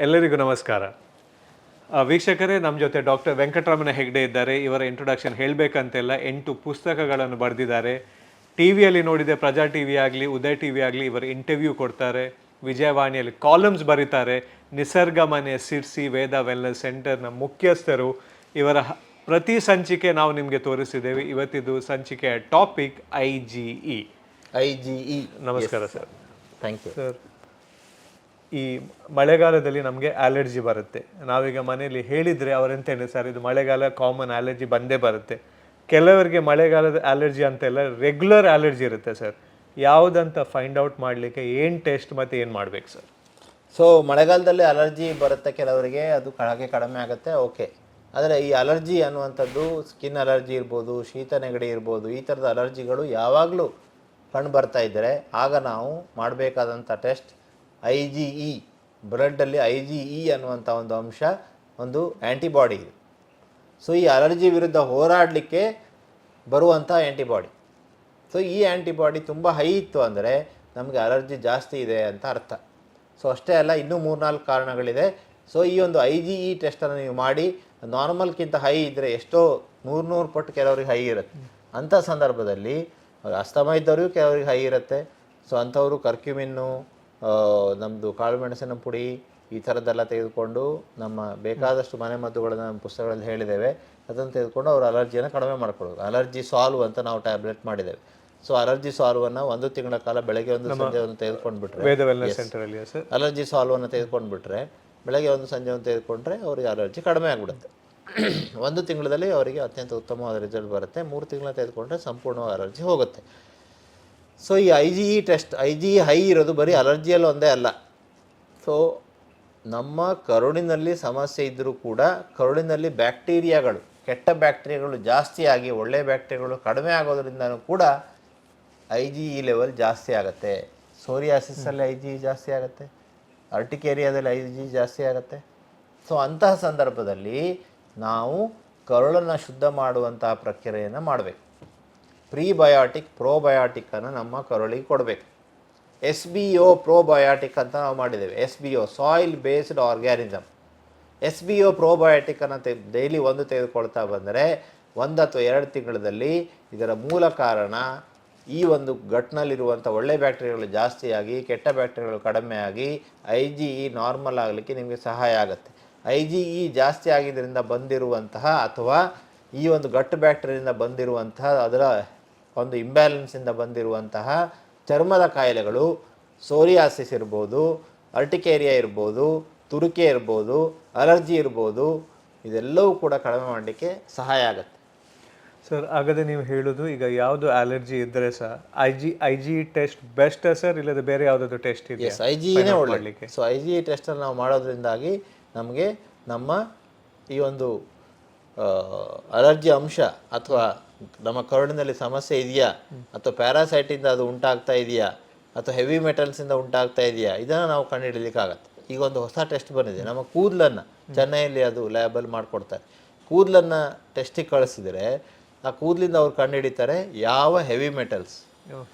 ಎಲ್ಲರಿಗೂ ನಮಸ್ಕಾರ. ವೀಕ್ಷಕರೇ, ನಮ್ಮ ಜೊತೆ ಡಾಕ್ಟರ್ ವೆಂಕಟರಮಣ ಹೆಗ್ಡೆ ಇದ್ದಾರೆ. ಇವರ ಇಂಟ್ರೊಡಕ್ಷನ್ ಹೇಳಬೇಕಂತೆಲ್ಲ 8 ಪುಸ್ತಕಗಳನ್ನು ಬರೆದಿದ್ದಾರೆ. ಟಿ ವಿಯಲ್ಲಿ ನೋಡಿದೆ, ಪ್ರಜಾ ಟಿ ವಿ ಆಗಲಿ, ಉದಯ್ ಟಿ ವಿ ಆಗಲಿ, ಇವರ ಇಂಟರ್ವ್ಯೂ ಕೊಡ್ತಾರೆ. ವಿಜಯವಾಣಿಯಲ್ಲಿ ಕಾಲಮ್ಸ್ ಬರೀತಾರೆ. ನಿಸರ್ಗ ಮನೆ, ಸಿರ್ಸಿ, ವೇದ ವೆಲ್ನೆಸ್ ಸೆಂಟರ್ನ ಮುಖ್ಯಸ್ಥರು. ಇವರ ಪ್ರತಿ ಸಂಚಿಕೆ ನಾವು ನಿಮಗೆ ತೋರಿಸಿದ್ದೇವೆ. ಇವತ್ತಿದ್ದು ಸಂಚಿಕೆಯ ಟಾಪಿಕ್ IgE. ನಮಸ್ಕಾರ ಸರ್. ಥ್ಯಾಂಕ್ ಯು ಸರ್, ಈ ಮಳೆಗಾಲದಲ್ಲಿ ನಮಗೆ ಅಲರ್ಜಿ ಬರುತ್ತೆ. ನಾವೀಗ ಮನೆಯಲ್ಲಿ ಹೇಳಿದರೆ ಅವರೆಂತ ಹೇಳಿ, ಸರ್ ಇದು ಮಳೆಗಾಲ, ಕಾಮನ್ ಅಲರ್ಜಿ ಬಂದೇ ಬರುತ್ತೆ. ಕೆಲವರಿಗೆ ಮಳೆಗಾಲದ ಅಲರ್ಜಿ ಅಂತೆಲ್ಲ ರೆಗ್ಯುಲರ್ ಅಲರ್ಜಿ ಇರುತ್ತೆ. ಸರ್, ಯಾವುದಂತ ಫೈಂಡ್ ಔಟ್ ಮಾಡಲಿಕ್ಕೆ ಏನು ಟೆಸ್ಟ್ ಮತ್ತು ಏನು ಮಾಡಬೇಕು ಸರ್? ಸೊ ಮಳೆಗಾಲದಲ್ಲಿ ಅಲರ್ಜಿ ಬರುತ್ತೆ ಕೆಲವರಿಗೆ, ಅದು ಕಡಿಮೆ ಆಗುತ್ತೆ, ಓಕೆ. ಆದರೆ ಈ ಅಲರ್ಜಿ ಅನ್ನುವಂಥದ್ದು ಸ್ಕಿನ್ ಅಲರ್ಜಿ ಇರ್ಬೋದು, ಶೀತ ನೆಗಡಿ ಇರ್ಬೋದು, ಈ ಥರದ ಅಲರ್ಜಿಗಳು ಯಾವಾಗಲೂ ಕಂಡು ಬರ್ತಾ ಇದ್ದರೆ ಆಗ ನಾವು ಮಾಡಬೇಕಾದಂಥ ಟೆಸ್ಟ್ IgE. ಬ್ಲಡ್ಡಲ್ಲಿ IgE ಅನ್ನುವಂಥ ಒಂದು ಅಂಶ, ಒಂದು ಆ್ಯಂಟಿಬಾಡಿ ಇದೆ. ಸೊ ಈ ಅಲರ್ಜಿ ವಿರುದ್ಧ ಹೋರಾಡಲಿಕ್ಕೆ ಬರುವಂಥ ಆ್ಯಂಟಿಬಾಡಿ. ಸೊ ಈ ಆ್ಯಂಟಿಬಾಡಿ ತುಂಬ ಹೈ ಇತ್ತು ಅಂದರೆ ನಮಗೆ ಅಲರ್ಜಿ ಜಾಸ್ತಿ ಇದೆ ಅಂತ ಅರ್ಥ. ಸೊ ಅಷ್ಟೇ ಅಲ್ಲ, ಇನ್ನೂ 3-4 ಕಾರಣಗಳಿದೆ. ಸೊ ಈ ಒಂದು IgE ಟೆಸ್ಟನ್ನು ನೀವು ಮಾಡಿ, ನಾರ್ಮಲ್ಗಿಂತ ಹೈ ಇದ್ದರೆ ಎಷ್ಟೋ 100 ಪಟ್ಟು ಕೆಲವರಿಗೆ ಹೈ ಇರುತ್ತೆ. ಅಂಥ ಸಂದರ್ಭದಲ್ಲಿ ಅಸ್ತಮ ಇದ್ದವರಿಗೂ ಕೆಲವರಿಗೆ ಹೈ ಇರುತ್ತೆ. ಸೊ ಅಂಥವರು ಕರ್ಕ್ಯುಮಿನ್ನು, ನಮ್ಮದು ಕಾಳುಮೆಣಸಿನ ಪುಡಿ, ಈ ಥರದ್ದೆಲ್ಲ ತೆಗೆದುಕೊಂಡು, ನಮ್ಮ ಬೇಕಾದಷ್ಟು ಮನೆಮದ್ದುಗಳನ್ನು ನಮ್ಮ ಪುಸ್ತಕಗಳಲ್ಲಿ ಹೇಳಿದ್ದೇವೆ, ಅದನ್ನು ತೆಗೆದುಕೊಂಡು ಅವರು ಅಲರ್ಜಿಯನ್ನು ಕಡಿಮೆ ಮಾಡ್ಕೊಳ್ಳೋದು. ಅಲರ್ಜಿ ಸಾಲ್ವ್ ಅಂತ ನಾವು ಟ್ಯಾಬ್ಲೆಟ್ ಮಾಡಿದ್ದೇವೆ. ಸೊ ಅಲರ್ಜಿ ಸಾಲ್ವನ್ನು 1 ತಿಂಗಳ ಕಾಲ ಬೆಳಗ್ಗೆ ಒಂದು ಸಂಜೆ ಒಂದು ತೆಗೆದುಕೊಂಡ್ಬಿಟ್ರೆ, ಅಲರ್ಜಿ ಸಾಲ್ವನ್ನು ತೆಗೆದುಕೊಂಡ್ಬಿಟ್ರೆ ಬೆಳಗ್ಗೆ ಒಂದು ಸಂಜೆ ಒಂದು ತೆಗೆದುಕೊಂಡ್ರೆ ಅವರಿಗೆ ಅಲರ್ಜಿ ಕಡಿಮೆ ಆಗಿಬಿಡುತ್ತೆ. 1 ತಿಂಗಳಲ್ಲಿ ಅವರಿಗೆ ಅತ್ಯಂತ ಉತ್ತಮವಾದ ರಿಸಲ್ಟ್ ಬರುತ್ತೆ. 3 ತಿಂಗಳ ತೆಗೆದುಕೊಂಡ್ರೆ ಸಂಪೂರ್ಣವಾಗಿ ಅಲರ್ಜಿ ಹೋಗುತ್ತೆ. ಸೊ ಈ IgE ಟೆಸ್ಟ್, IgE ಹೈ ಇರೋದು ಬರೀ ಅಲರ್ಜಿಯಲ್ಲಿ ಒಂದೇ ಅಲ್ಲ. ಸೊ ನಮ್ಮ ಕರುಳಿನಲ್ಲಿ ಸಮಸ್ಯೆ ಇದ್ದರೂ ಕೂಡ ಕರುಳಿನಲ್ಲಿ ಬ್ಯಾಕ್ಟೀರಿಯಾಗಳು, ಕೆಟ್ಟ ಬ್ಯಾಕ್ಟೀರಿಯಾಗಳು ಜಾಸ್ತಿ ಆಗಿ ಒಳ್ಳೆಯ ಬ್ಯಾಕ್ಟೀರಿಯಾಗಳು ಕಡಿಮೆ ಆಗೋದ್ರಿಂದನೂ ಕೂಡ IgE ಲೆವೆಲ್ ಜಾಸ್ತಿ ಆಗುತ್ತೆ. ಸೋರಿಯಾಸಿಸಲ್ಲಿ IgE ಜಾಸ್ತಿ ಆಗುತ್ತೆ, ಅರ್ಟಿಕೇರಿಯಾದಲ್ಲಿ IgE ಜಾಸ್ತಿ ಆಗುತ್ತೆ. ಸೊ ಅಂತಹ ಸಂದರ್ಭದಲ್ಲಿ ನಾವು ಕರುಳನ್ನು ಶುದ್ಧ ಮಾಡುವಂತಹ ಪ್ರಕ್ರಿಯೆಯನ್ನು ಮಾಡಬೇಕು. ಪ್ರೀಬಯೋಟಿಕ್, ಪ್ರೋಬಯೋಟಿಕ್ಕನ್ನು ನಮ್ಮ ಕರುಳಿಗೆ ಕೊಡಬೇಕು. SBO ಪ್ರೋಬಯೋಟಿಕ್ ಅಂತ ನಾವು ಮಾಡಿದ್ದೇವೆ. SBO soil based organism. SBO ಪ್ರೋಬಯೋಟಿಕ್ಕನ್ನು ಡೈಲಿ ಒಂದು ತೆಗೆದುಕೊಳ್ತಾ ಬಂದರೆ 1 ಅಥವಾ 2 ತಿಂಗಳಲ್ಲಿ ಇದರ ಮೂಲ ಕಾರಣ ಈ ಒಂದು ಗಟ್ನಲ್ಲಿರುವಂಥ ಒಳ್ಳೆ ಬ್ಯಾಕ್ಟೀರಿಯಾಗಳು ಜಾಸ್ತಿಯಾಗಿ ಕೆಟ್ಟ ಬ್ಯಾಕ್ಟೀರಿಯಾಗಳು ಕಡಿಮೆ ಆಗಿ IgE ನಾರ್ಮಲ್ ಆಗಲಿಕ್ಕೆ ನಿಮಗೆ ಸಹಾಯ ಆಗುತ್ತೆ. IgE ಜಾಸ್ತಿ ಆಗಿದ್ದರಿಂದ ಬಂದಿರುವಂತಹ ಅಥವಾ ಈ ಒಂದು ಗಟ್ಟು ಬ್ಯಾಕ್ಟೀರಿಯಿಂದ ಬಂದಿರುವಂತಹ, ಅದರ ಒಂದು ಇಂಬ್ಯಾಲೆನ್ಸಿಂದ ಬಂದಿರುವಂತಹ ಚರ್ಮದ ಕಾಯಿಲೆಗಳು, ಸೋರಿಯಾಸಿಸ್ ಇರ್ಬೋದು, ಅರ್ಟಿಕೇರಿಯಾ ಇರ್ಬೋದು, ತುರಿಕೆ ಇರ್ಬೋದು, ಅಲರ್ಜಿ ಇರ್ಬೋದು, ಇದೆಲ್ಲವೂ ಕೂಡ ಕಡಿಮೆ ಮಾಡಲಿಕ್ಕೆ ಸಹಾಯ ಆಗುತ್ತೆ. ಸರ್, ಹಾಗಾದರೆ ನೀವು ಹೇಳೋದು, ಈಗ ಯಾವುದು ಅಲರ್ಜಿ ಇದ್ದರೆ sir IgE test best sir, ಇಲ್ಲದೆ ಬೇರೆ ಯಾವುದಾದ್ರು ಟೆಸ್ಟ್ ಇದೆ? ಎಸ್, IgEನೇ ಒಳ್ಳೆಯಲಿಕ್ಕೆ. ಸೊ IgE ಟೆಸ್ಟನ್ನು ನಾವು ಮಾಡೋದ್ರಿಂದಾಗಿ ನಮಗೆ ನಮ್ಮ ಈ ಒಂದು ಅಲರ್ಜಿ ಅಂಶ ಅಥವಾ ನಮ್ಮ ಕರುಳಿನಲ್ಲಿ ಸಮಸ್ಯೆ ಇದೆಯಾ, ಅಥವಾ ಪ್ಯಾರಾಸೈಟಿಂದ ಅದು ಉಂಟಾಗ್ತಾ ಇದೆಯಾ, ಅಥವಾ ಹೆವಿ ಮೆಟಲ್ಸಿಂದ ಉಂಟಾಗ್ತಾ ಇದೆಯಾ, ಇದನ್ನು ನಾವು ಕಂಡುಹಿಡಲಿಕ್ಕಾಗತ್ತೆ. ಈಗ ಒಂದು ಹೊಸ ಟೆಸ್ಟ್ ಬಂದಿದೆ. ನಮ್ಮ ಕೂದಲನ್ನು ಚೆನ್ನೈಯಲ್ಲಿ ಅದು ಲ್ಯಾಬಲ್ಲಿ ಮಾಡಿಕೊಡ್ತಾರೆ. ಕೂದಲನ್ನು ಟೆಸ್ಟಿಗೆ ಕಳಿಸಿದರೆ ಆ ಕೂದಲಿಂದ ಅವ್ರು ಕಂಡುಹಿಡಿತಾರೆ ಯಾವ ಹೆವಿ ಮೆಟಲ್ಸ್,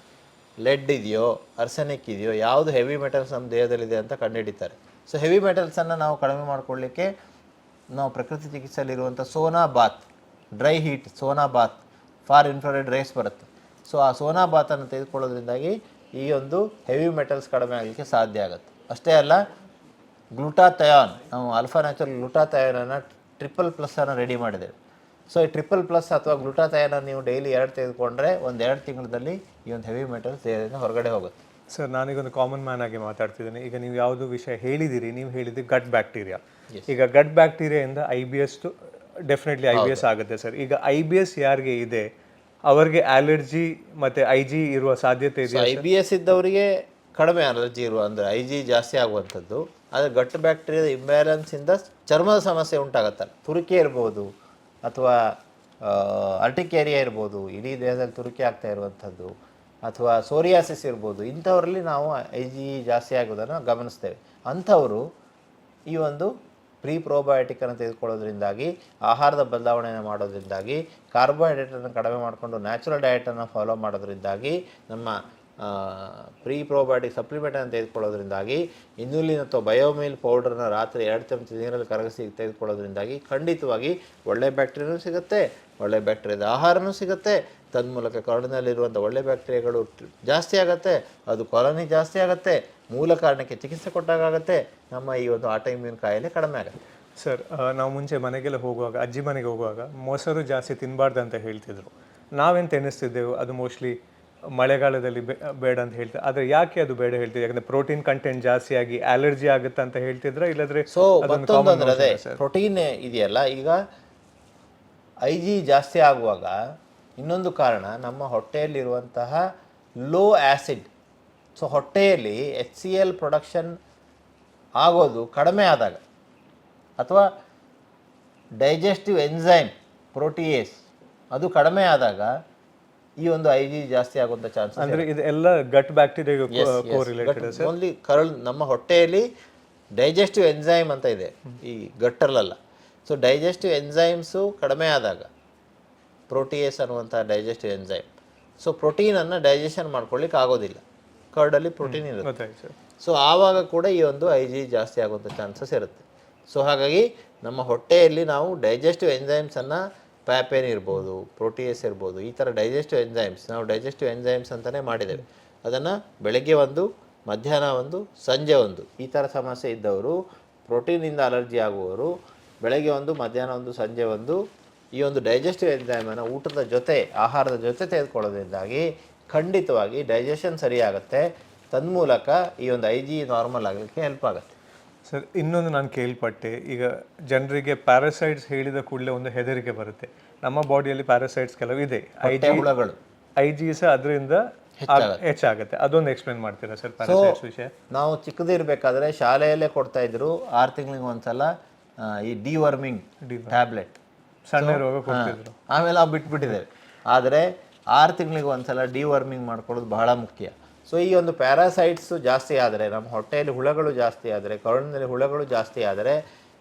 ಲೆಡ್ ಇದೆಯೋ, ಅರ್ಸೆನಿಕ್ ಇದೆಯೋ, ಯಾವುದು ಹೆವಿ ಮೆಟಲ್ಸ್ ನಮ್ಮ ದೇಹದಲ್ಲಿದೆ ಅಂತ ಕಂಡುಹಿಡಿತಾರೆ. ಸೊ ಹೆವಿ ಮೆಟಲ್ಸನ್ನು ನಾವು ಕಡಿಮೆ ಮಾಡಿಕೊಳ್ಳಿಕ್ಕೆ ನಾವು ಪ್ರಕೃತಿ ಚಿಕಿತ್ಸೆಯಲ್ಲಿರುವಂಥ sauna bath, dry heat sauna bath, far infrared rays ಬರುತ್ತೆ. ಸೊ ಆ ಸೋನಾ ಬಾತನ್ನು ತೆಗೆದುಕೊಳ್ಳೋದ್ರಿಂದಾಗಿ ಈ ಒಂದು ಹೆವಿ ಮೆಟಲ್ಸ್ ಕಡಿಮೆ ಆಗಲಿಕ್ಕೆ ಸಾಧ್ಯ ಆಗುತ್ತೆ. ಅಷ್ಟೇ ಅಲ್ಲ, ಗ್ಲುಟಾಥಯಾನ್, ನಾವು ಆಲ್ಫಾ ನ್ಯಾಚುರಲ್ ಗ್ಲುಟಾಥಯಾನನ್ನು ಟ್ರಿಪಲ್+ಅನ್ನು ರೆಡಿ ಮಾಡಿದ್ದೇವೆ. ಸೊ ಈ ಟ್ರಿಪಲ್+ ಅಥವಾ ಗ್ಲುಟಾಥಯಾನ ನೀವು ಡೈಲಿ 2 ತೆಗೆದುಕೊಂಡ್ರೆ 1-2 ತಿಂಗಳಲ್ಲಿ ಈ ಒಂದು ಹೆವಿ ಮೆಟಲ್ಸ್ ದೇಹದಿಂದ ಹೊರಗಡೆ ಹೋಗುತ್ತೆ. ಸರ್, ನಾನೀಗೊಂದು ಕಾಮನ್ ಮ್ಯಾನ್ ಆಗಿ ಮಾತಾಡ್ತಿದ್ದೀನಿ. ಈಗ ನೀವು ಯಾವುದು ವಿಷಯ ಹೇಳಿದಿರಿ, ನೀವು ಹೇಳಿದ್ರಿ ಗಟ್ ಬ್ಯಾಕ್ಟೀರಿಯಾ. ಈಗ ಗಟ್ ಬ್ಯಾಕ್ಟೀರಿಯಾಯಿಂದ IBS ಡೆಫಿನೆಟ್ಲಿ IBS ಆಗುತ್ತೆ ಸರ್. ಈಗ IBS ಯಾರಿಗೆ ಇದೆ ಅವರಿಗೆ ಅಲರ್ಜಿ ಮತ್ತು IgE ಇರುವ ಸಾಧ್ಯತೆ ಇದೆ? IBS ಇದ್ದವರಿಗೆ ಕಡಿಮೆ ಅಲರ್ಜಿ ಇರುವ, ಅಂದರೆ IgE ಜಾಸ್ತಿ ಆಗುವಂಥದ್ದು. ಆದರೆ ಗಟ್ ಬ್ಯಾಕ್ಟೀರಿಯಾದ ಇಂಬ್ಯಾಲೆನ್ಸಿಂದ ಚರ್ಮದ ಸಮಸ್ಯೆ ಉಂಟಾಗುತ್ತಲ್ಲ, ತುರಿಕೆ ಇರ್ಬೋದು ಅಥವಾ ಅರ್ಟಿಕೇರಿಯಾ ಇರ್ಬೋದು, ಇಡೀ ದೇಹದಲ್ಲಿ ತುರಿಕೆ ಆಗ್ತಾ ಇರುವಂಥದ್ದು, ಅಥವಾ ಸೋರಿಯಾಸಿಸ್ ಇರ್ಬೋದು, ಇಂಥವರಲ್ಲಿ ನಾವು IgE ಜಾಸ್ತಿ ಆಗೋದನ್ನು ಗಮನಿಸ್ತೇವೆ. ಅಂಥವರು ಈ ಒಂದು ಪ್ರೋಬಯೋಟಿಕ್ಕನ್ನು ತೆಗೆದುಕೊಳ್ಳೋದ್ರಿಂದಾಗಿ, ಆಹಾರದ ಬದಲಾವಣೆಯನ್ನು ಮಾಡೋದ್ರಿಂದಾಗಿ, ಕಾರ್ಬೋಹೈಡ್ರೇಟನ್ನು ಕಡಿಮೆ ಮಾಡಿಕೊಂಡು ನ್ಯಾಚುರಲ್ ಡಯಟನ್ನು ಫಾಲೋ ಮಾಡೋದ್ರಿಂದಾಗಿ ನಮ್ಮ ಪ್ರೀ ಪ್ರೋಬಯೋಟಿಕ್ ಸಪ್ಲಿಮೆಂಟನ್ನು ತೆಗೆದುಕೊಳ್ಳೋದ್ರಿಂದಾಗಿ ಇನ್ಸುಲಿನ್ ಅಥವಾ ಬಯೋಮಿಲ್ ಪೌಡರ್ನ ರಾತ್ರಿ 2 ಚಮಚ ನೀರಲ್ಲಿ ಕರಗಿಸಿ ತೆಗೆದುಕೊಳ್ಳೋದ್ರಿಂದಾಗಿ ಖಂಡಿತವಾಗಿ ಒಳ್ಳೆ ಬ್ಯಾಕ್ಟೀರಿಯಾನೂ ಸಿಗುತ್ತೆ, ಒಳ್ಳೆ ಬ್ಯಾಕ್ಟೀರಿಯಾದ ಆಹಾರನೂ ಸಿಗುತ್ತೆ, ತನ್ಮೂಲಕ ಕರುಳಿನಲ್ಲಿರುವಂಥ ಒಳ್ಳೆ ಬ್ಯಾಕ್ಟೀರಿಯಾಗಳು ಜಾಸ್ತಿ ಆಗುತ್ತೆ, ಅದು ಕಾಲನಿ ಜಾಸ್ತಿ ಆಗುತ್ತೆ, ಮೂಲ ಕಾರಣಕ್ಕೆ ಚಿಕಿತ್ಸೆ ಕೊಟ್ಟಾಗುತ್ತೆ, ನಮ್ಮ ಈ ಒಂದು ಆಟೋಇಮ್ಯೂನ್ ಕಾಯಿಲೆ ಕಡಿಮೆ ಆಗುತ್ತೆ. ಸರ್, ನಾವು ಮುಂಚೆ ಮನೆಗೆಲ್ಲ ಹೋಗುವಾಗ, ಅಜ್ಜಿ ಮನೆಗೆ ಹೋಗುವಾಗ ಮೊಸರು ಜಾಸ್ತಿ ತಿನ್ನಬಾರ್ದು ಅಂತ ಹೇಳ್ತಿದ್ರು. ನಾವೆಂತ ಎನಿಸ್ತಿದ್ದೆವು ಅದು ಮೋಸ್ಟ್ಲಿ ಮಳೆಗಾಲದಲ್ಲಿ ಬೇಡ ಅಂತ ಹೇಳ್ತಾರೆ. ಆದರೆ ಯಾಕೆ ಅದು ಬೇಡ ಹೇಳ್ತಿದ್ರು? ಯಾಕಂದ್ರೆ ಪ್ರೋಟೀನ್ ಕಂಟೆಂಟ್ ಜಾಸ್ತಿ ಆಗಿ ಅಲರ್ಜಿ ಆಗುತ್ತೆ ಅಂತ ಹೇಳ್ತಿದ್ರೆ, ಇಲ್ಲದ್ರೆ ಸೊ ಮತ್ತೊಂದು ಅಂದರೆ ಅದೇ ಪ್ರೋಟೀನ್ ಇದೆಯಲ್ಲ, ಈಗ IG ಜಾಸ್ತಿ ಆಗುವಾಗ ಇನ್ನೊಂದು ಕಾರಣ ನಮ್ಮ ಹೊಟ್ಟೆಯಲ್ಲಿರುವಂತಹ ಲೋ ಆ್ಯಸಿಡ್. ಸೊ ಹೊಟ್ಟೆಯಲ್ಲಿ HCl ಪ್ರೊಡಕ್ಷನ್ ಆಗೋದು ಕಡಿಮೆ ಆದಾಗ, ಅಥವಾ ಡೈಜೆಸ್ಟಿವ್ ಎನ್ಸೈಮ್ ಪ್ರೋಟಿಯೇಸ್ ಅದು ಕಡಿಮೆ ಆದಾಗ ಈ ಒಂದು IG ಜಾಸ್ತಿ ಆಗುವಂಥ ಚಾನ್ಸಸ್. ಅಂದರೆ ಇದು ಎಲ್ಲ ಗಟ್ ಬ್ಯಾಕ್ಟೀರಿಯಾ ಕೋರಿಲೇಟೆಡ್ ಸರ್. ಓನ್ಲಿ ನಮ್ಮ ಹೊಟ್ಟೆಯಲ್ಲಿ ಡೈಜೆಸ್ಟಿವ್ ಎನ್ಸೈಮ್ ಅಂತ ಇದೆ, ಈ ಗಟ್ಟರಲ್ಲ. ಸೊ ಡೈಜೆಸ್ಟಿವ್ ಎನ್ಸೈಮ್ಸು ಕಡಿಮೆ ಆದಾಗ, ಪ್ರೋಟಿಯೇಸ್ ಅನ್ನುವಂಥ ಡೈಜೆಸ್ಟಿವ್ ಎನ್ಸೈಮ್, ಸೊ ಪ್ರೋಟೀನನ್ನು ಡೈಜೆಷನ್ ಮಾಡ್ಕೊಳ್ಳಿಕ್ಕೆ ಆಗೋದಿಲ್ಲ, ಕರ್ಡಲ್ಲಿ ಪ್ರೋಟೀನ್ ಇರುತ್ತೆ. ಸೊ ಆವಾಗ ಕೂಡ ಈ ಒಂದು IG ಜಾಸ್ತಿ ಆಗುವಂಥ ಚಾನ್ಸಸ್ ಇರುತ್ತೆ. ಸೊ ಹಾಗಾಗಿ ನಮ್ಮ ಹೊಟ್ಟೆಯಲ್ಲಿ ನಾವು ಡೈಜೆಸ್ಟಿವ್ ಎನ್ಸೈಮ್ಸನ್ನು, ಪ್ಯಾಪೇನ್ ಇರ್ಬೋದು, ಪ್ರೋಟಿಯೇಸ್ ಇರ್ಬೋದು, ಈ ಥರ ಡೈಜೆಸ್ಟಿವ್ ಎನ್ಸೈಮ್ಸ್ ನಾವು ಡೈಜೆಸ್ಟಿವ್ ಎನ್ಸೈಮ್ಸ್ ಅಂತಲೇ ಮಾಡಿದ್ದೇವೆ. ಅದನ್ನು ಬೆಳಗ್ಗೆ ಒಂದು, ಮಧ್ಯಾಹ್ನ ಒಂದು, ಸಂಜೆ ಒಂದು, ಈ ಥರ ಸಮಸ್ಯೆ ಇದ್ದವರು, ಪ್ರೋಟೀನಿಂದ ಅಲರ್ಜಿ ಆಗುವವರು ಬೆಳಗ್ಗೆ ಒಂದು, ಮಧ್ಯಾಹ್ನ ಒಂದು, ಸಂಜೆ ಒಂದು ಈ ಒಂದು ಡೈಜೆಸ್ಟಿವ್ ಎನ್ಸೈಮನ್ನು ಊಟದ ಜೊತೆ, ಆಹಾರದ ಜೊತೆ ತೆಗೆದುಕೊಳ್ಳೋದ್ರಿಂದಾಗಿ ಖಂಡಿತವಾಗಿ ಡೈಜೆಷನ್ ಸರಿಯಾಗುತ್ತೆ, ತನ್ಮೂಲಕ ಈ ಒಂದು IG ನಾರ್ಮಲ್ ಆಗಲಿಕ್ಕೆ ಹೆಲ್ಪ್ ಆಗುತ್ತೆ. ಸರ್, ಇನ್ನೊಂದು ನಾನು ಕೇಳ್ಪಟ್ಟೆ, ಈಗ ಜನರಿಗೆ ಪ್ಯಾರಾಸೈಟ್ಸ್ ಹೇಳಿದ ಕೂಡಲೇ ಒಂದು ಹೆದರಿಕೆ ಬರುತ್ತೆ. ನಮ್ಮ ಬಾಡಿಯಲ್ಲಿ ಪ್ಯಾರಾಸೈಟ್ಸ್ ಕೆಲವು ಇದೆ, ಹುಳಗಳು, IG ಸಹ ಅದರಿಂದ ಹೆಚ್ಚಾಗುತ್ತೆ. ಅದೊಂದು ಎಕ್ಸ್ಪ್ಲೇನ್ ಮಾಡ್ತೀರಾ ಸರ್ ಪ್ಯಾರಾಸೈಟ್ಸ್ ವಿಷಯ? ನಾವು ಚಿಕ್ಕದಿರಬೇಕಾದ್ರೆ ಶಾಲೆಯಲ್ಲೇ ಕೊಡ್ತಾ ಇದ್ರು 6 ತಿಂಗಳಿಗೆ ಒಂದ್ಸಲ ಈ ಡಿವರ್ಮಿಂಗ್ ಟ್ಯಾಬ್ಲೆಟ್, ಸಣ್ಣ ರೋಗ ಕೊಡ್ತಿದ್ರು. ಆಮೇಲೆ ನಾವು ಬಿಟ್ಬಿಟ್ಟಿದ್ದೇವೆ. ಆದರೆ 6 ತಿಂಗಳಿಗೆ ಒಂದ್ಸಲ ಡಿವರ್ಮಿಂಗ್ ಮಾಡ್ಕೊಳ್ಳೋದು ಬಹಳ ಮುಖ್ಯ. ಸೊ ಈ ಒಂದು ಪ್ಯಾರಾಸೈಟ್ಸು ಜಾಸ್ತಿ ಆದರೆ, ನಮ್ಮ ಹೊಟ್ಟೆಯಲ್ಲಿ ಹುಳಗಳು ಜಾಸ್ತಿ ಆದರೆ, ಕರುಳಿನಲ್ಲಿ ಹುಳಗಳು ಜಾಸ್ತಿ ಆದರೆ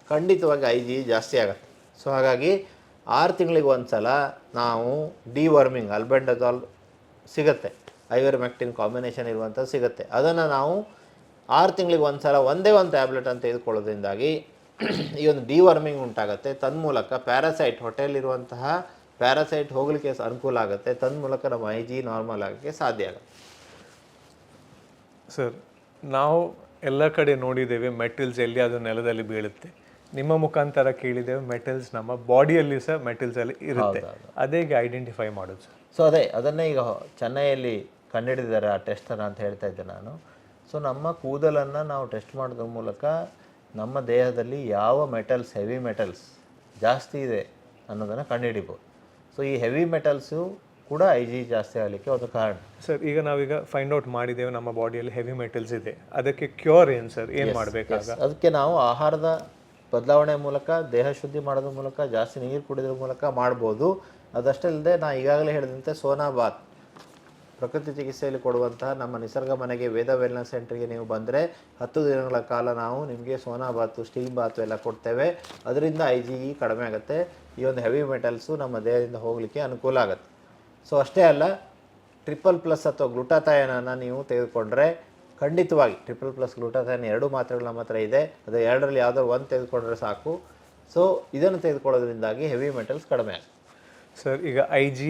ಖಂಡಿತವಾಗಿ IG ಜಾಸ್ತಿ ಆಗುತ್ತೆ. ಸೊ ಹಾಗಾಗಿ 6 ತಿಂಗಳಿಗೆ ಒಂದ್ಸಲ ನಾವು ಡಿವರ್ಮಿಂಗ್, ಅಲ್ಬೆಂಡಜಾಲ್ ಸಿಗುತ್ತೆ, ಐವರ್ಮೆಕ್ಟಿನ್ ಕಾಂಬಿನೇಷನ್ ಇರುವಂಥದ್ದು ಸಿಗುತ್ತೆ, ಅದನ್ನು ನಾವು 6 ತಿಂಗಳಿಗೆ ಒಂದ್ಸಲ ಒಂದೇ ಒಂದು ಟ್ಯಾಬ್ಲೆಟ್ ಅಂತ ತೆಗೆದುಕೊಳ್ಳೋದ್ರಿಂದಾಗಿ ಈ ಒಂದು ಡಿವರ್ಮಿಂಗ್ ಉಂಟಾಗುತ್ತೆ. ತನ್ಮೂಲಕ ಪ್ಯಾರಾಸೈಟ್, ಹೊಟ್ಟೆಯಲ್ಲಿರುವಂತಹ ಪ್ಯಾರಾಸೈಟ್ ಹೋಗಲಿಕ್ಕೆ ಅನುಕೂಲ ಆಗುತ್ತೆ, ತನ್ಮೂಲಕ ನಮ್ಮ IG ನಾರ್ಮಲ್ ಆಗೋಕ್ಕೆ ಸಾಧ್ಯ ಆಗುತ್ತೆ. ಸರ್, ನಾವು ಎಲ್ಲ ಕಡೆ ನೋಡಿದ್ದೇವೆ ಮೆಟಲ್ಸ್ ಎಲ್ಲಿ ಅದು ನೆಲದಲ್ಲಿ ಬೀಳುತ್ತೆ. ನಿಮ್ಮ ಮುಖಾಂತರ ಕೇಳಿದ್ದೇವೆ ಮೆಟಲ್ಸ್ ನಮ್ಮ ಬಾಡಿಯಲ್ಲಿ ಸಹ ಮೆಟಲ್ಸ್ ಅಲ್ಲಿ ಇರುತ್ತೆ. ಅದೇ ಐಡೆಂಟಿಫೈ ಮಾಡೋದು ಸರ್? ಸೊ ಅದನ್ನೇ ಈಗ ಚೆನ್ನೈಯಲ್ಲಿ ಕಂಡುಹಿಡಿದಿದ್ದಾರೆ ಆ ಟೆಸ್ಟನ್ನು ಅಂತ ಹೇಳ್ತಾ ಇದ್ದೆ ನಾನು. ಸೊ ನಮ್ಮ ಕೂದಲನ್ನು ನಾವು ಟೆಸ್ಟ್ ಮಾಡೋದ್ರ ಮೂಲಕ ನಮ್ಮ ದೇಹದಲ್ಲಿ ಯಾವ ಮೆಟಲ್ಸ್, ಹೆವಿ ಮೆಟಲ್ಸ್ ಜಾಸ್ತಿ ಇದೆ ಅನ್ನೋದನ್ನು ಕಂಡುಹಿಡಿಬೋದು. ಸೊ ಈ ಹೆವಿ ಮೆಟಲ್ಸು ಕೂಡ IG ಜಾಸ್ತಿ ಆಗಲಿಕ್ಕೆ ಒಂದು ಕಾರಣ. ಸರ್, ಈಗ ನಾವೀಗ ಫೈಂಡ್ ಔಟ್ ಮಾಡಿದ್ದೇವೆ ನಮ್ಮ ಬಾಡಿಯಲ್ಲಿ ಹೆವಿ ಮೆಟಲ್ಸ್ ಇದೆ, ಅದಕ್ಕೆ ಕ್ಯೂರ್ ಏನು ಸರ್? ಏನು ಮಾಡಬೇಕಾಗ? ಅದಕ್ಕೆ ನಾವು ಆಹಾರದ ಬದಲಾವಣೆ ಮೂಲಕ, ದೇಹ ಶುದ್ಧಿ ಮಾಡೋದ್ರ ಮೂಲಕ, ಜಾಸ್ತಿ ನೀರು ಕುಡಿಯೋದ್ರ ಮೂಲಕ ಮಾಡ್ಬೋದು. ಅದಷ್ಟೇ ಅಲ್ಲದೆ ನಾನು ಈಗಾಗಲೇ ಹೇಳಿದಂತೆ ಸೋನಾ ಬಾತ್, ಪ್ರಕೃತಿ ಚಿಕಿತ್ಸೆಯಲ್ಲಿ ಕೊಡುವಂತಹ ನಮ್ಮ ನಿಸರ್ಗ ಮನೆಗೆ ವೇದ ವೆಲ್ನೆಸ್ ಸೆಂಟರ್ಗೆ ನೀವು ಬಂದರೆ 10 ದಿನಗಳ ಕಾಲ ನಾವು ನಿಮಗೆ ಸೋನಾ ಬಾತು, ಸ್ಟೀಮ್ ಬಾತು ಎಲ್ಲ ಕೊಡ್ತೇವೆ. ಅದರಿಂದ IG ಕಡಿಮೆ ಆಗುತ್ತೆ, ಈ ಒಂದು ಹೆವಿ ಮೆಟಲ್ಸು ನಮ್ಮ ದೇಹದಿಂದ ಹೋಗಲಿಕ್ಕೆ ಅನುಕೂಲ ಆಗುತ್ತೆ. ಸೊ ಅಷ್ಟೇ ಅಲ್ಲ, 3++ ಅಥವಾ ಗ್ಲುಟಾಥಯಾನನ್ನು ನೀವು ತೆಗೆದುಕೊಂಡ್ರೆ ಖಂಡಿತವಾಗಿ 3++ ಗ್ಲುಟಾಥಯಾನ್ 2 ಮಾತ್ರೆಗಳು ನಮ್ಮ ಹತ್ರ ಇದೆ, ಅದು 2ರಲ್ಲಿ ಯಾವುದಾದ್ರು ಒಂದು ತೆಗೆದುಕೊಂಡ್ರೆ ಸಾಕು. ಸೊ ಇದನ್ನು ತೆಗೆದುಕೊಳ್ಳೋದ್ರಿಂದಾಗಿ ಹೆವಿ ಮೆಟಲ್ಸ್ ಕಡಿಮೆ ಆಗುತ್ತೆ. ಸರ್, ಈಗ IG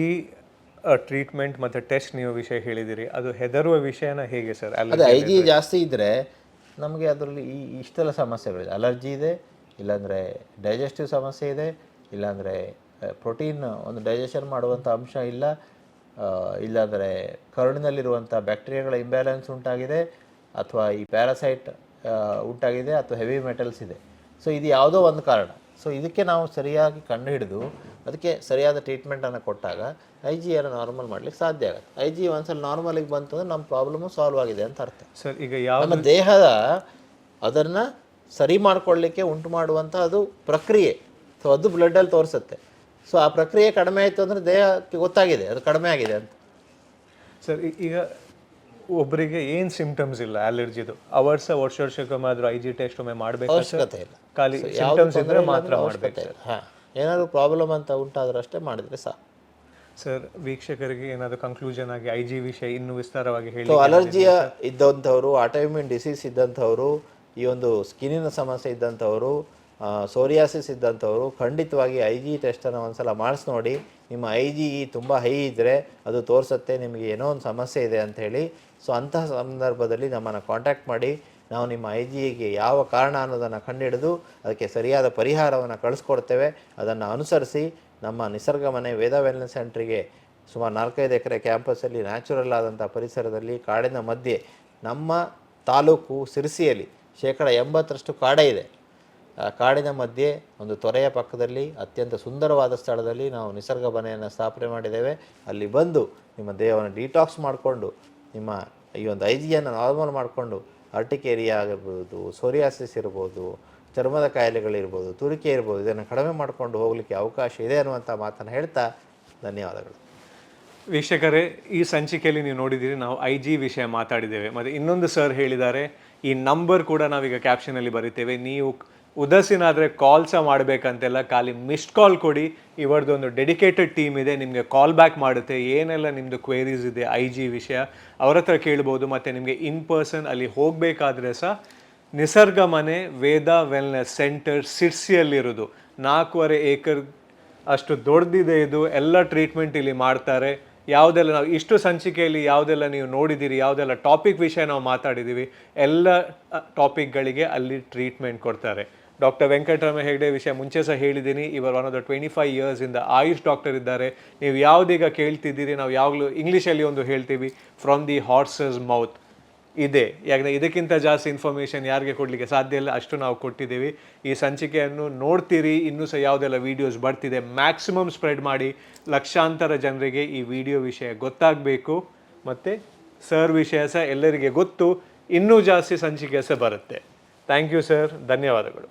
ಟ್ರೀಟ್ಮೆಂಟ್ ಮತ್ತು ಟೆಸ್ಟ್ ನೀವು ವಿಷಯ ಹೇಳಿದಿರಿ, ಅದು ಹೆದರುವ ವಿಷಯನ ಹೇಗೆ ಸರ್? ಅದು IG ಜಾಸ್ತಿ ಇದ್ದರೆ ನಮಗೆ ಅದರಲ್ಲಿ ಇಷ್ಟೆಲ್ಲ ಸಮಸ್ಯೆಗಳಿದೆ. ಅಲರ್ಜಿ ಇದೆ, ಇಲ್ಲಾಂದರೆ ಡೈಜೆಸ್ಟಿವ್ ಸಮಸ್ಯೆ ಇದೆ, ಇಲ್ಲಾಂದರೆ ಪ್ರೋಟೀನ್ ಒಂದು ಡೈಜೆಷನ್ ಮಾಡುವಂಥ ಅಂಶ ಇಲ್ಲ, ಇಲ್ಲಾಂದರೆ ಕರುಳಿನಲ್ಲಿರುವಂಥ ಬ್ಯಾಕ್ಟೀರಿಯಾಗಳ ಇಂಬ್ಯಾಲೆನ್ಸ್ ಉಂಟಾಗಿದೆ, ಅಥವಾ ಈ ಪ್ಯಾರಾಸೈಟ್ ಉಂಟಾಗಿದೆ, ಅಥವಾ ಹೆವಿ ಮೆಟಲ್ಸ್ ಇದೆ. ಸೊ ಇದು ಯಾವುದೋ ಒಂದು ಕಾರಣ. ಸೊ ಇದಕ್ಕೆ ನಾವು ಸರಿಯಾಗಿ ಕಂಡುಹಿಡಿದು ಅದಕ್ಕೆ ಸರಿಯಾದ ಟ್ರೀಟ್ಮೆಂಟನ್ನು ಕೊಟ್ಟಾಗ IG ನಾರ್ಮಲ್ ಮಾಡಲಿಕ್ಕೆ ಸಾಧ್ಯ ಆಗುತ್ತೆ. IG ಒಂದ್ಸಲ ನಾರ್ಮಲಿಗೆ ಬಂತು ಅಂದರೆ ನಮ್ಮ ಪ್ರಾಬ್ಲಮ್ಮು ಸಾಲ್ವ್ ಆಗಿದೆ ಅಂತ ಅರ್ಥ. ಸರ್, ಈಗ ಯಾವ ನಮ್ಮ ದೇಹದ ಅದನ್ನು ಸರಿ ಮಾಡಿಕೊಳ್ಳಿಕ್ಕೆ ಉಂಟು ಮಾಡುವಂಥ ಅದು ಪ್ರಕ್ರಿಯೆ. ಸೊ ಅದು ಬ್ಲಡ್ಡಲ್ಲಿ ತೋರಿಸುತ್ತೆ. ಸೊ ಆ ಪ್ರಕ್ರಿಯೆ ಕಡಿಮೆ ಆಯಿತು ಅಂದರೆ ದೇಹಕ್ಕೆ ಗೊತ್ತಾಗಿದೆ ಅದು ಕಡಿಮೆ ಆಗಿದೆ ಅಂತ. ಸರ್, ಈಗ ಒಬ್ಬರಿಗೆ ಏನು ಸಿಂಪ್ಟಮ್ಸ್ ಇಲ್ಲ ಅಲರ್ಜಿದು, ವರ್ಷಕ್ಕೊಮ್ಮೆ ಆದರೂ IG ಟೆಸ್ಟ್ ಒಮ್ಮೆ ಮಾಡಬೇಕು? ಅವಶ್ಯಕತೆ ಇಲ್ಲ, ಖಾಲಿ ಸಿಂಪ್ಟಮ್ಸ್ ಇದ್ದರೆ ಮಾತ್ರ ಮಾಡಬೇಕು. ಹಾಂ, ಏನಾದರೂ ಪ್ರಾಬ್ಲಮ್ ಅಂತ ಉಂಟಾದ್ರೆ ಅಷ್ಟೇ ಮಾಡಿದರೆ ಸಾಕು. ಸರ್ ವೀಕ್ಷಕರಿಗೆ ಏನಾದರೂ ಕನ್ಕ್ಲೂಷನ್ ಆಗಿ ಐ ಜಿ ವಿಷಯ ಇನ್ನೂ ವಿಸ್ತಾರವಾಗಿ ಹೇಳಿ. ಸೊ ಅಲರ್ಜಿಯ ಇದ್ದಂಥವ್ರು, ಆಟೋಇಮ್ಯೂನ್ ಡಿಸೀಸ್ ಇದ್ದಂಥವ್ರು, ಈ ಒಂದು ಸ್ಕಿನ್ನಿನ ಸಮಸ್ಯೆ ಇದ್ದಂಥವ್ರು, ಸೋರಿಯಾಸಿಸ್ ಇದ್ದಂಥವ್ರು ಖಂಡಿತವಾಗಿ ಐ ಜಿ ಟೆಸ್ಟನ್ನು ಒಂದ್ಸಲ ಮಾಡಿಸಿ ನೋಡಿ. ನಿಮ್ಮ ಐ ಜಿ ತುಂಬ ಹೈ ಇದ್ದರೆ ಅದು ತೋರಿಸುತ್ತೆ ನಿಮಗೆ ಏನೋ ಒಂದು ಸಮಸ್ಯೆ ಇದೆ ಅಂಥೇಳಿ. ಸೊ ಅಂತಹ ಸಂದರ್ಭದಲ್ಲಿ ನಮ್ಮನ್ನು ಕಾಂಟ್ಯಾಕ್ಟ್ ಮಾಡಿ, ನಾವು ನಿಮ್ಮ ಐ ಜಿಗೆ ಯಾವ ಕಾರಣ ಅನ್ನೋದನ್ನು ಕಂಡುಹಿಡಿದು ಅದಕ್ಕೆ ಸರಿಯಾದ ಪರಿಹಾರವನ್ನು ಕಳಿಸ್ಕೊಡ್ತೇವೆ. ಅದನ್ನು ಅನುಸರಿಸಿ ನಮ್ಮ ನಿಸರ್ಗ ಮನೆ ವೇದ ವೆಲ್ನೆಸ್ ಸೆಂಟ್ರಿಗೆ ಸುಮಾರು 4-5 ಎಕರೆ ಕ್ಯಾಂಪಸ್ಸಲ್ಲಿ ನ್ಯಾಚುರಲ್ ಆದಂಥ ಪರಿಸರದಲ್ಲಿ ಕಾಡಿನ ಮಧ್ಯೆ ನಮ್ಮ ತಾಲೂಕು ಸಿರ್ಸಿಯಲ್ಲಿ 80% ಕಾಡೇ ಇದೆ. ಆ ಕಾಡಿನ ಮಧ್ಯೆ ಒಂದು ತೊರೆಯ ಪಕ್ಕದಲ್ಲಿ ಅತ್ಯಂತ ಸುಂದರವಾದ ಸ್ಥಳದಲ್ಲಿ ನಾವು ನಿಸರ್ಗ ಮನೆಯನ್ನು ಸ್ಥಾಪನೆ ಮಾಡಿದ್ದೇವೆ. ಅಲ್ಲಿ ಬಂದು ನಿಮ್ಮ ದೇಹವನ್ನು ಡಿಟಾಕ್ಸ್ ಮಾಡಿಕೊಂಡು ನಿಮ್ಮ ಈ ಒಂದು ಐ ಜಿಯನ್ನು ನಾರ್ಮಲ್ ಮಾಡಿಕೊಂಡು ಅರ್ಟಿಕೇರಿಯಾ ಆಗಿರ್ಬೋದು, ಸೋರಿಯಾಸಿಸ್ ಇರ್ಬೋದು, ಚರ್ಮದ ಕಾಯಿಲೆಗಳಿರ್ಬೋದು, ತುರಿಕೆ ಇರ್ಬೋದು, ಇದನ್ನು ಕಡಿಮೆ ಮಾಡಿಕೊಂಡು ಹೋಗಲಿಕ್ಕೆ ಅವಕಾಶ ಇದೆ ಅನ್ನುವಂಥ ಮಾತನ್ನು ಹೇಳ್ತಾ ಧನ್ಯವಾದಗಳು. ವೀಕ್ಷಕರೇ, ಈ ಸಂಚಿಕೆಯಲ್ಲಿ ನೀವು ನೋಡಿದ್ದೀರಿ, ನಾವು ಐ ಜಿ ವಿಷಯ ಮಾತಾಡಿದ್ದೇವೆ. ಮತ್ತು ಇನ್ನೊಂದು ಸರ್ ಹೇಳಿದ್ದಾರೆ, ಈ ನಂಬರ್ ಕೂಡ ನಾವೀಗ ಕ್ಯಾಪ್ಷನಲ್ಲಿ ಬರಿತೇವೆ. ನೀವು ಉದಾಸೀನಾದರೆ ಕಾಲ್ ಸಹ ಮಾಡಬೇಕಂತೆಲ್ಲ, ಖಾಲಿ ಮಿಸ್ಡ್ ಕಾಲ್ ಕೊಡಿ. ಇವರದ್ದು ಒಂದು ಡೆಡಿಕೇಟೆಡ್ ಟೀಮ್ ಇದೆ, ನಿಮಗೆ ಕಾಲ್ ಬ್ಯಾಕ್ ಮಾಡುತ್ತೆ. ಏನೆಲ್ಲ ನಿಮ್ಮದು ಕ್ವೇರೀಸ್ ಇದೆ ಐ ಜಿ ವಿಷಯ ಅವ್ರ ಹತ್ರ ಕೇಳ್ಬೋದು. ಮತ್ತು ನಿಮಗೆ ಇನ್ ಪರ್ಸನ್ ಅಲ್ಲಿ ಹೋಗಬೇಕಾದ್ರೆ ಸಹ ನಿಸರ್ಗ ಮನೆ ವೇದ ವೆಲ್ನೆಸ್ ಸೆಂಟರ್ ಸಿರ್ಸಿಯಲ್ಲಿರೋದು 4.5 ಏಕರ್ ಅಷ್ಟು ದೊಡ್ಡದಿದೆ. ಇದು ಎಲ್ಲ ಟ್ರೀಟ್ಮೆಂಟ್ ಇಲ್ಲಿ ಮಾಡ್ತಾರೆ. ಯಾವುದೆಲ್ಲ ನಾವು ಇಷ್ಟು ಸಂಚಿಕೆಯಲ್ಲಿ ಯಾವುದೆಲ್ಲ ನೀವು ನೋಡಿದ್ದೀರಿ, ಯಾವುದೆಲ್ಲ ಟಾಪಿಕ್ ವಿಷಯ ನಾವು ಮಾತಾಡಿದ್ದೀವಿ, ಎಲ್ಲ ಟಾಪಿಕ್ಗಳಿಗೆ ಅಲ್ಲಿ ಟ್ರೀಟ್ಮೆಂಟ್ ಕೊಡ್ತಾರೆ. ಡಾಕ್ಟರ್ ವೆಂಕಟರಾಮ ಹೆಗ್ಡೆ ವಿಷಯ ಮುಂಚೆ ಸಹ ಹೇಳಿದ್ದೀನಿ. ಇವರು ಒನ್ ಆಫ್ ದ 25 ಇಯರ್ಸಿಂದ ಆಯುಷ್ ಡಾಕ್ಟರ್ ಇದ್ದಾರೆ. ನೀವು ಯಾವುದೀಗ ಕೇಳ್ತಿದ್ದೀರಿ, ನಾವು ಯಾವಾಗಲೂ ಇಂಗ್ಲೀಷಲ್ಲಿ ಒಂದು ಹೇಳ್ತೀವಿ, ಫ್ರಮ್ ದಿ ಹಾರ್ಸಸ್ ಮೌತ್ ಇದೆ. ಯಾಕಂದರೆ ಇದಕ್ಕಿಂತ ಜಾಸ್ತಿ ಇನ್ಫಾರ್ಮೇಷನ್ ಯಾರಿಗೆ ಕೊಡಲಿಕ್ಕೆ ಸಾಧ್ಯ ಇಲ್ಲ, ಅಷ್ಟು ನಾವು ಕೊಟ್ಟಿದ್ದೀವಿ. ಈ ಸಂಚಿಕೆಯನ್ನು ನೋಡ್ತೀರಿ, ಇನ್ನೂ ಸಹ ಯಾವುದೆಲ್ಲ ವೀಡಿಯೋಸ್ ಬರ್ತಿದೆ ಮ್ಯಾಕ್ಸಿಮಮ್ ಸ್ಪ್ರೆಡ್ ಮಾಡಿ. ಲಕ್ಷಾಂತರ ಜನರಿಗೆ ಈ ವಿಡಿಯೋ ವಿಷಯ ಗೊತ್ತಾಗಬೇಕು. ಮತ್ತು ಸರ್ ವಿಷಯ ಸಹ ಎಲ್ಲರಿಗೆ ಗೊತ್ತು, ಇನ್ನೂ ಜಾಸ್ತಿ ಸಂಚಿಕೆ ಸಹ ಬರುತ್ತೆ. ಥ್ಯಾಂಕ್ ಯು ಸರ್, ಧನ್ಯವಾದಗಳು.